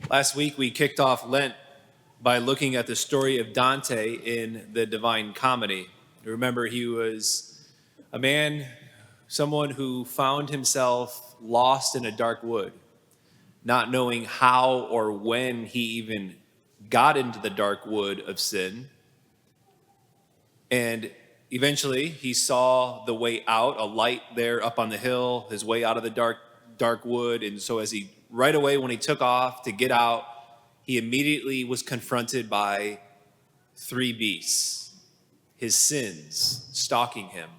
Last week, we kicked off Lent by looking at the story of Dante in the Divine Comedy. Remember, he was a man, someone who found himself lost in a dark wood, not knowing how or when he even got into the dark wood of sin. And eventually, he saw the way out, a light there up on the hill, his way out of the dark wood. And so right away when he took off to get out, he immediately was confronted by three beasts, his sins stalking him,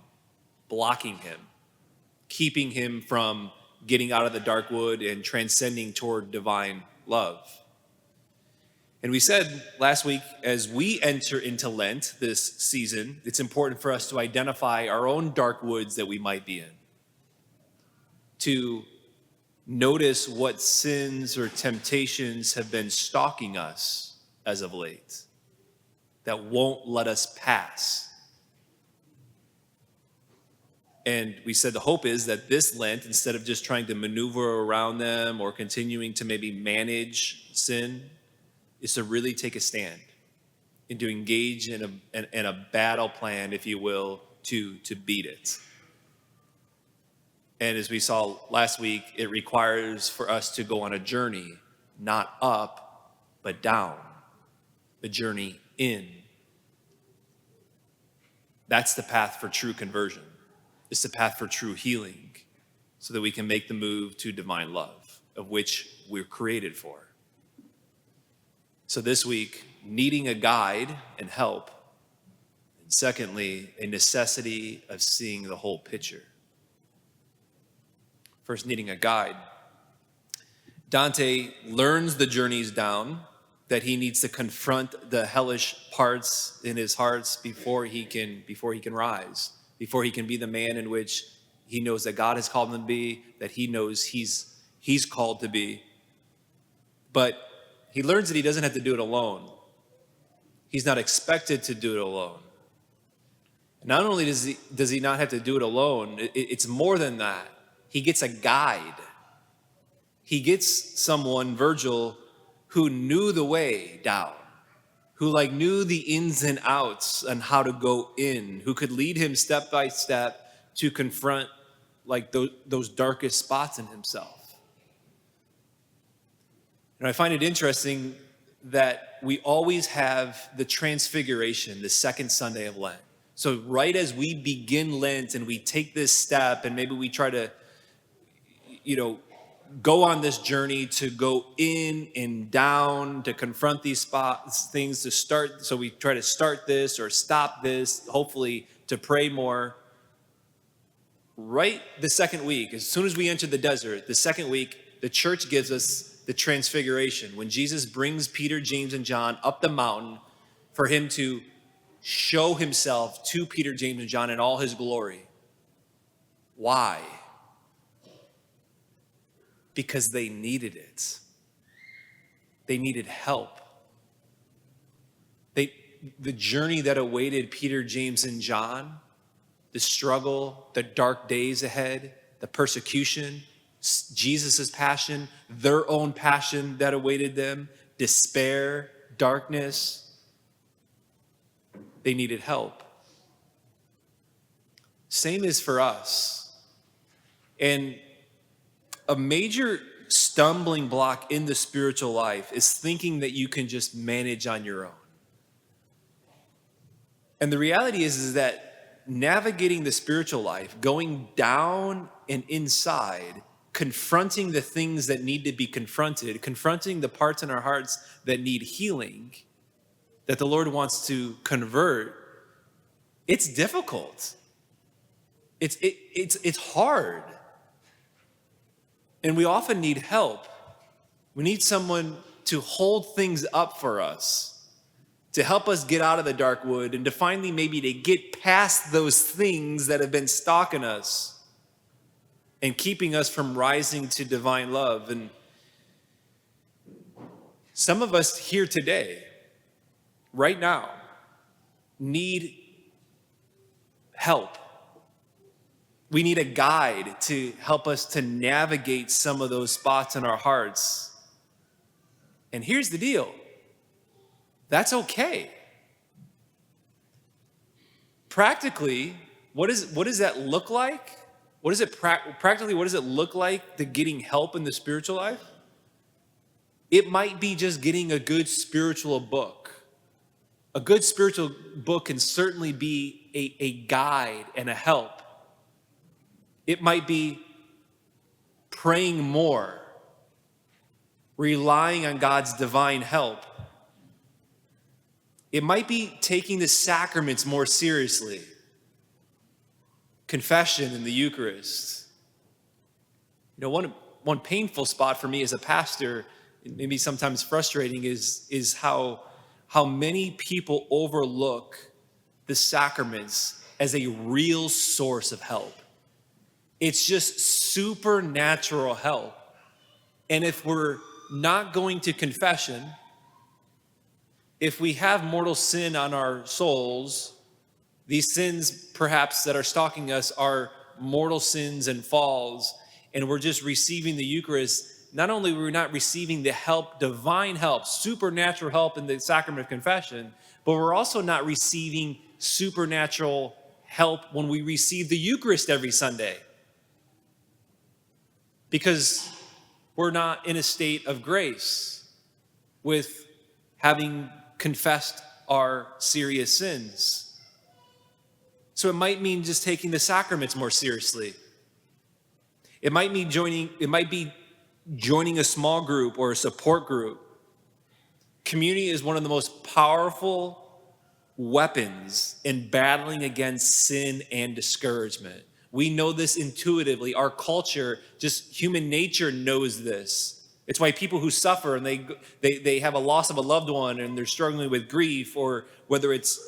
blocking him, keeping him from getting out of the dark wood and transcending toward divine love. And we said last week, as we enter into Lent this season, it's important for us to identify our own dark woods that we might be in, to notice what sins or temptations have been stalking us as of late that won't let us pass. And we said the hope is that this Lent, instead of just trying to maneuver around them or continuing to maybe manage sin, is to really take a stand and to engage in a battle plan, if you will, to beat it. And as we saw last week, it requires for us to go on a journey, not up, but down, a journey in. That's the path for true conversion. It's the path for true healing, so that we can make the move to divine love, of which we're created for. So this week, needing a guide and help. And secondly, a necessity of seeing the whole picture. First, needing a guide. Dante learns the journeys down, that he needs to confront the hellish parts in his hearts before he can rise, before he can be the man in which he knows that God has called him to be, that he knows he's called to be. But he learns that he doesn't have to do it alone. He's not expected to do it alone. Not only does he not have to do it alone, it's more than that. He gets a guide. He gets someone, Virgil, who knew the way down, who knew the ins and outs on how to go in, who could lead him step by step to confront those darkest spots in himself. And I find it interesting that we always have the Transfiguration, the second Sunday of Lent. So right as we begin Lent and we take this step and maybe we try to, go on this journey to go in and down, to confront these things to start. So we try to start this or stop this, hopefully to pray more. Right the second week, as soon as we enter the desert, the second week, the church gives us the Transfiguration, when Jesus brings Peter, James, and John up the mountain for him to show himself to Peter, James, and John in all his glory. Why? Because they needed it. They needed help. The journey that awaited Peter, James, and John, the struggle, the dark days ahead, the persecution, Jesus' passion, their own passion that awaited them, despair, darkness, they needed help. Same is for us. And a major stumbling block in the spiritual life is thinking that you can just manage on your own. And the reality is that navigating the spiritual life, going down and inside, confronting the things that need to be confronted, confronting the parts in our hearts that need healing, that the Lord wants to convert, it's difficult. It's hard. And we often need help. We need someone to hold things up for us, to help us get out of the dark wood and to finally maybe to get past those things that have been stalking us and keeping us from rising to divine love. And some of us here today, right now, need help. We need a guide to help us to navigate some of those spots in our hearts And here's the deal. That's okay. Practically, what does that look like? Practically, what does it look like to getting help in the spiritual life? It might be just getting a good spiritual book. A good spiritual book can certainly be a guide and a help. It might be praying more, relying on God's divine help. It might be taking the sacraments more seriously. Confession in the Eucharist. One painful spot for me as a pastor, maybe sometimes frustrating, is how many people overlook the sacraments as a real source of help. It's just supernatural help. And if we're not going to confession, if we have mortal sin on our souls, these sins perhaps that are stalking us are mortal sins and falls, and we're just receiving the Eucharist. Not only are we not receiving the help, divine help, supernatural help in the sacrament of confession, but we're also not receiving supernatural help when we receive the Eucharist every Sunday. Because we're not in a state of grace with having confessed our serious sins. So it might mean just taking the sacraments more seriously. It might be joining a small group or a support group. Community is one of the most powerful weapons in battling against sin and discouragement. We know this intuitively. Our culture, just human nature knows this. It's why people who suffer and they have a loss of a loved one and they're struggling with grief, or whether it's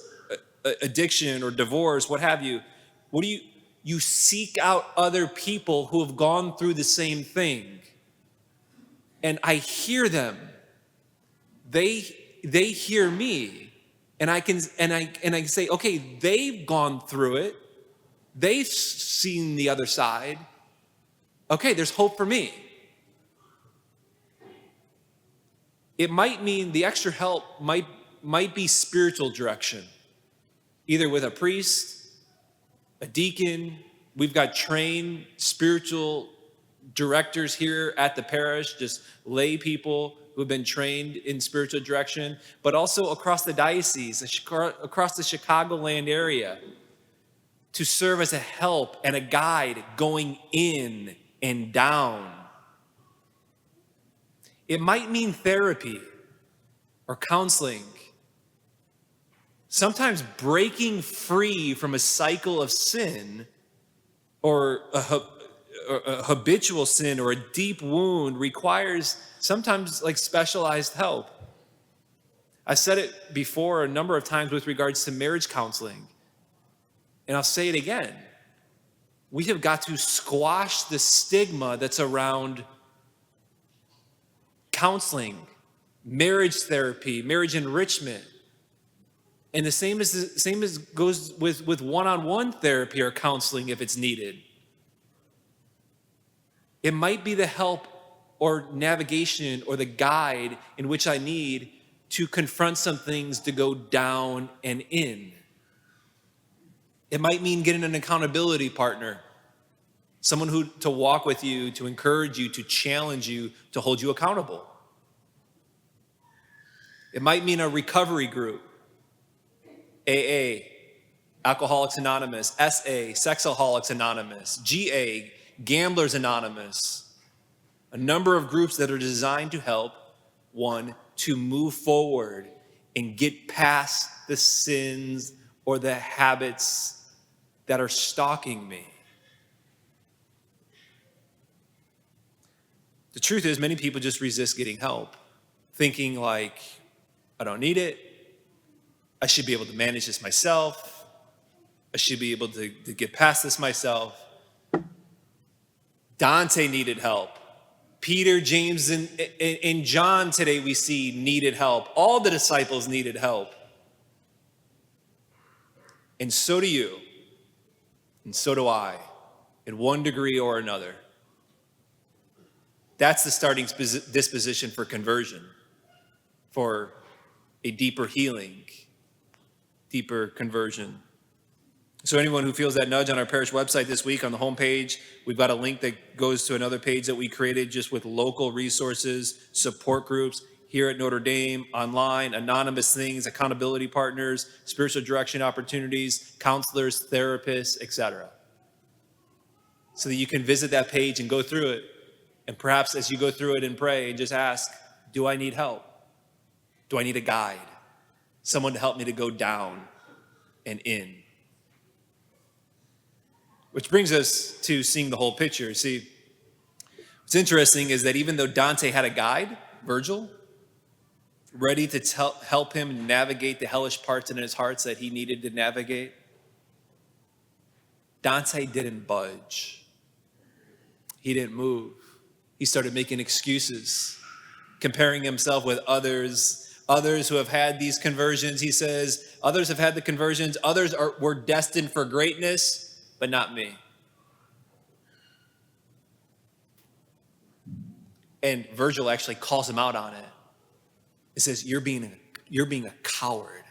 addiction or divorce, what have you, you seek out other people who have gone through the same thing. And I hear them. They hear me. And I can say, okay, they've gone through it. They've seen the other side. Okay, there's hope for me. It might mean the extra help might be spiritual direction, either with a priest, a deacon. We've got trained spiritual directors here at the parish, just lay people who have been trained in spiritual direction, but also across the diocese, across the Chicagoland area, to serve as a help and a guide going in and down. It might mean therapy or counseling. Sometimes breaking free from a cycle of sin, or a habitual sin, or a deep wound, requires sometimes like specialized help. I said it before a number of times with regards to marriage counseling, and I'll say it again. We have got to squash the stigma that's around counseling, marriage therapy, marriage enrichment. And the same as goes with one-on-one therapy or counseling if it's needed. It might be the help or navigation or the guide in which I need to confront some things to go down and in. It might mean getting an accountability partner, someone to walk with you, to encourage you, to challenge you, to hold you accountable. It might mean a recovery group, AA, Alcoholics Anonymous, SA, Sexaholics Anonymous, GA, Gamblers Anonymous, a number of groups that are designed to help one to move forward and get past the sins or the habits that are stalking me. The truth is, many people just resist getting help, thinking like, I don't need it. I should be able to manage this myself. I should be able to get past this myself. Dante needed help. Peter, James, and John today we see needed help. All the disciples needed help. And so do you. And so do I, in one degree or another. That's the starting disposition for conversion. for a deeper healing, deeper conversion. So anyone who feels that nudge, on our parish website this week on the homepage, we've got a link that goes to another page that we created just with local resources, support groups here at Notre Dame, online, anonymous things, accountability partners, spiritual direction opportunities, counselors, therapists, etc. So that you can visit that page and go through it. And perhaps as you go through it and pray, and just ask, do I need help? Do I need a guide? Someone to help me to go down and in? Which brings us to seeing the whole picture. See, what's interesting is that even though Dante had a guide, Virgil, ready to help him navigate the hellish parts in his hearts that he needed to navigate, Dante didn't budge. He didn't move. He started making excuses, comparing himself with others who have had these conversions. He says, others have had the conversions, were destined for greatness, but not me. And Virgil actually calls him out on it. It says, you're being a coward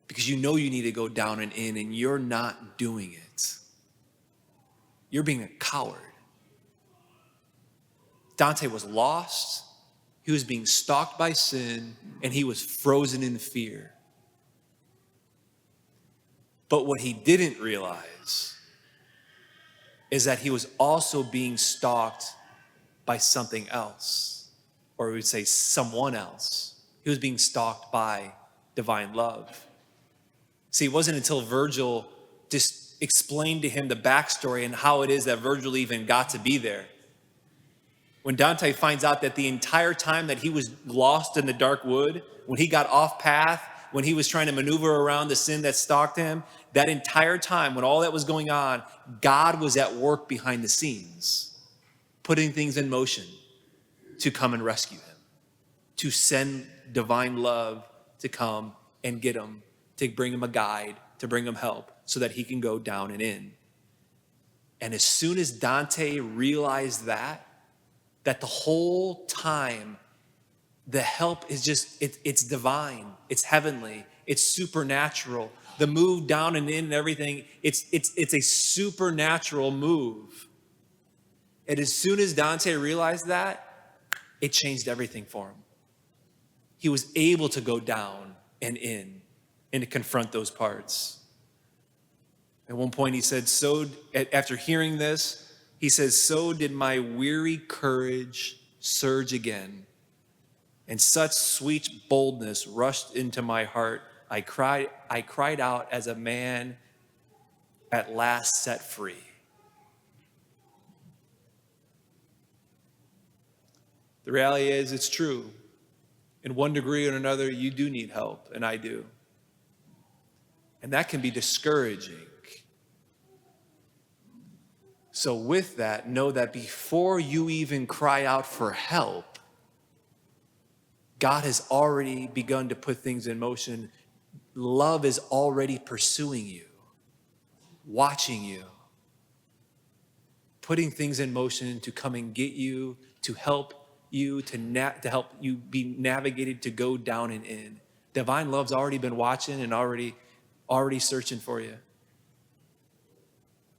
because you know you need to go down and in, and you're not doing it. You're being a coward. Dante was lost. He was being stalked by sin, and he was frozen in fear. But what he didn't realize is that he was also being stalked by something else, or we would say someone else. He was being stalked by divine love. See, it wasn't until Virgil just explained to him the backstory and how it is that Virgil even got to be there. When Dante finds out that the entire time that he was lost in the dark wood, when he got off path, when he was trying to maneuver around the sin that stalked him, that entire time when all that was going on, God was at work behind the scenes, putting things in motion to come and rescue him, to send divine love to come and get him, to bring him a guide, to bring him help so that he can go down and in. And as soon as Dante realized that the whole time the help is just, it's divine, it's heavenly, it's supernatural. The move down and in and everything, it's a supernatural move. And as soon as Dante realized that, it changed everything for him. He was able to go down and in and to confront those parts. At one point he said, after hearing this, he says, so did my weary courage surge again, and such sweet boldness rushed into my heart. I cried out as a man at last set free. The reality is, it's true. In one degree or another, you do need help, and I do. And that can be discouraging. So with that, know that before you even cry out for help, God has already begun to put things in motion. Love is already pursuing you, watching you, putting things in motion to come and get you, to help you, to help you be navigated to go down and in. Divine love's already been watching and already searching for you.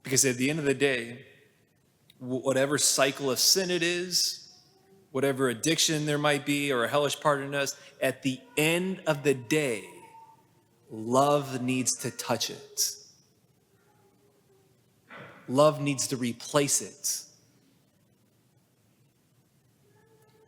Because at the end of the day, whatever cycle of sin it is, whatever addiction there might be or a hellish part in us, at the end of the day, love needs to touch it. Love needs to replace it.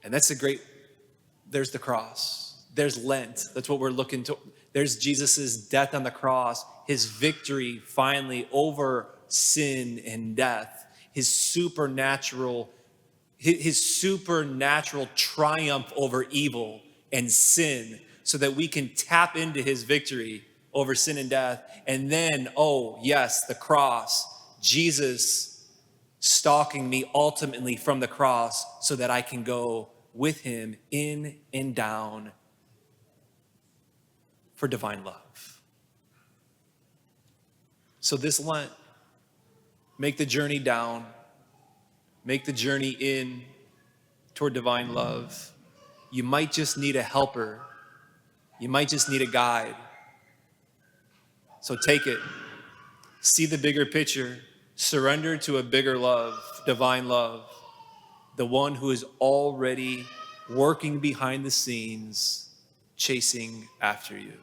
And there's the cross. There's Lent. That's what we're looking to. There's Jesus's death on the cross, his victory finally over sin and death, his supernatural triumph over evil and sin, so that we can tap into his victory over sin and death. And then, oh yes, the cross, Jesus stalking me ultimately from the cross so that I can go with him in and down for divine love. So this Lent, make the journey down, make the journey in toward divine love. you might just need a helper. You might just need a guide. So take it. See the bigger picture. Surrender to a bigger love, divine love, the one who is already working behind the scenes, chasing after you.